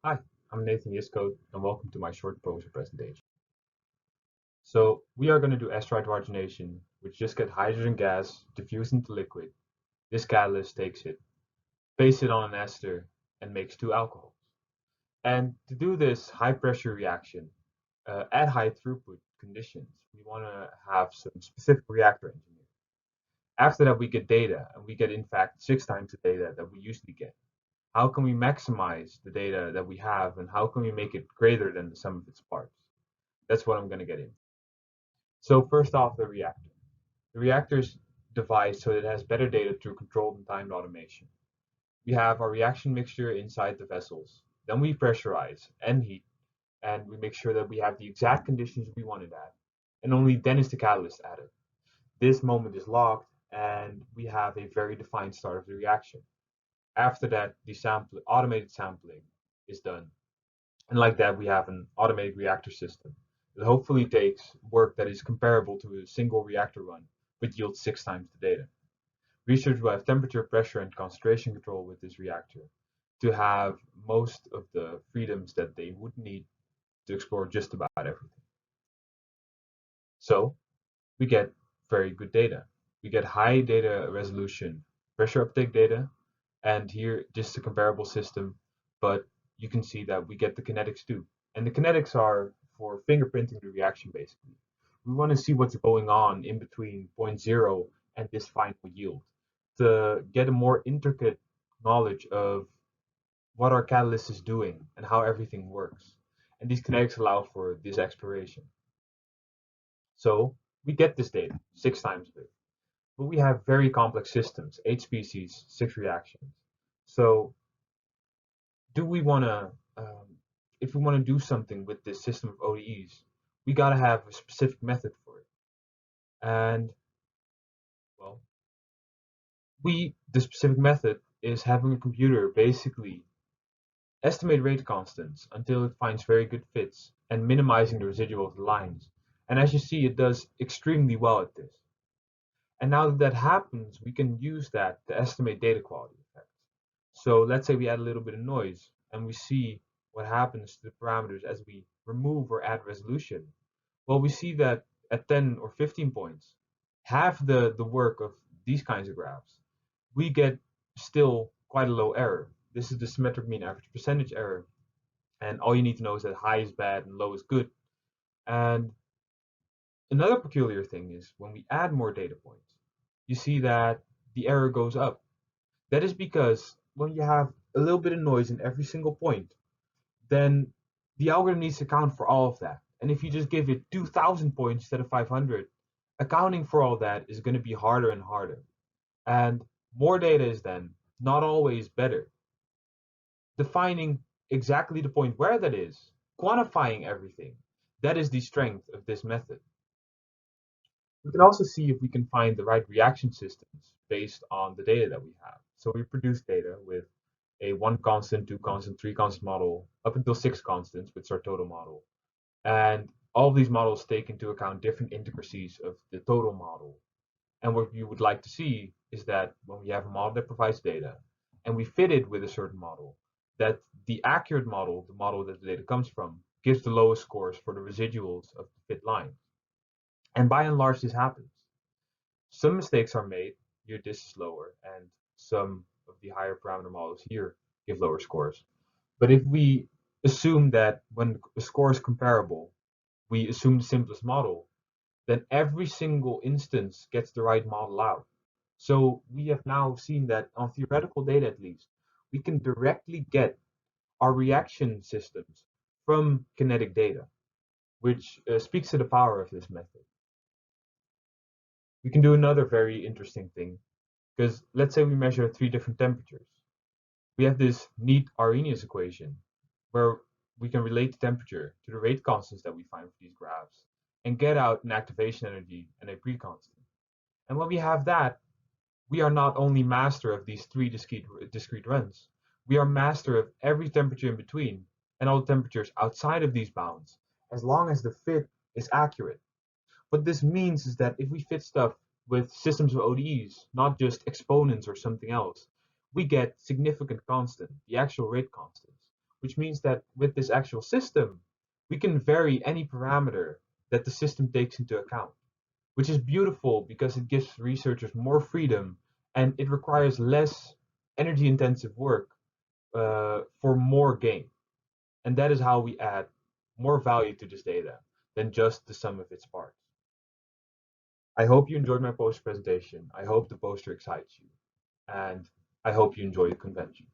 Hi, I'm Nathan Yisco, and welcome to my short poster presentation. So we are going to do ester hydrogenation, which just gets hydrogen gas diffused into liquid. This catalyst takes it, pastes it on an ester, and makes two alcohols. And to do this high pressure reaction at high throughput conditions, we want to have some specific reactor engineering. After that, we get data, and we get in fact 6 times the data that we usually get. How can we maximize the data that we have, and how can we make it greater than the sum of its parts? That's what I'm going to get into. So first off, the reactor. The reactor is devised so it has better data through controlled and timed automation. We have our reaction mixture inside the vessels. Then we pressurize and heat, and we make sure that we have the exact conditions we want it at. And only then is the catalyst added. This moment is locked, and we have a very defined start of the reaction. After that, the automated sampling is done. And like that, we have an automated reactor system that hopefully takes work that is comparable to a single reactor run, but yields 6 times the data. Researchers will have temperature, pressure, and concentration control with this reactor to have most of the freedoms that they would need to explore just about everything. So we get very good data. We get high data resolution pressure uptake data, and here just a comparable system, but you can see that we get the kinetics too. And the kinetics are for fingerprinting the reaction basically. We want to see what's going on in between point zero and this final yield to get a more intricate knowledge of what our catalyst is doing and how everything works. And these kinetics allow for this exploration. So we get this data 6 times big. But we have very complex systems, 8 species, 6 reactions. So do we want to, if we want to do something with this system of ODEs, we got to have a specific method for it. And well, the specific method is having a computer basically estimate rate constants until it finds very good fits and minimizing the residual of the lines. And as you see, it does extremely well at this. And now that that happens, we can use that to estimate data quality effects. So let's say we add a little bit of noise and we see what happens to the parameters as we remove or add resolution. Well, we see that at 10 or 15 points, half the work of these kinds of graphs, we get still quite a low error. This is the symmetric mean average percentage error. And all you need to know is that high is bad and low is good. And another peculiar thing is when we add more data points, you see that the error goes up. That is because when you have a little bit of noise in every single point, then the algorithm needs to account for all of that. And if you just give it 2,000 points instead of 500, accounting for all that is going to be harder and harder. And more data is then not always better. Defining exactly the point where that is, quantifying everything, that is the strength of this method. We can also see if we can find the right reaction systems based on the data that we have. So we produce data with a 1 constant, 2 constant, 3 constant model, up until 6 constants, which is our total model. And all of these models take into account different intricacies of the total model. And what you would like to see is that when we have a model that provides data, and we fit it with a certain model, that the accurate model, the model that the data comes from, gives the lowest scores for the residuals of the fit lines. And by and large, this happens. Some mistakes are made, here this is lower, and some of the higher parameter models here give lower scores. But if we assume that when a score is comparable, we assume the simplest model, then every single instance gets the right model out. So we have now seen that on theoretical data at least, we can directly get our reaction systems from kinetic data, which speaks to the power of this method. We can do another very interesting thing, because let's say we measure 3 different temperatures. We have this neat Arrhenius equation where we can relate the temperature to the rate constants that we find for these graphs and get out an activation energy and a pre-constant. And when we have that, we are not only master of these 3 discrete runs, we are master of every temperature in between and all the temperatures outside of these bounds, as long as the fit is accurate. What this means is that if we fit stuff with systems of ODEs, not just exponents or something else, we get significant constant, the actual rate constants, which means that with this actual system, we can vary any parameter that the system takes into account, which is beautiful because it gives researchers more freedom and it requires less energy intensive work for more gain. And that is how we add more value to this data than just the sum of its parts. I hope you enjoyed my poster presentation. I hope the poster excites you. And I hope you enjoy the convention.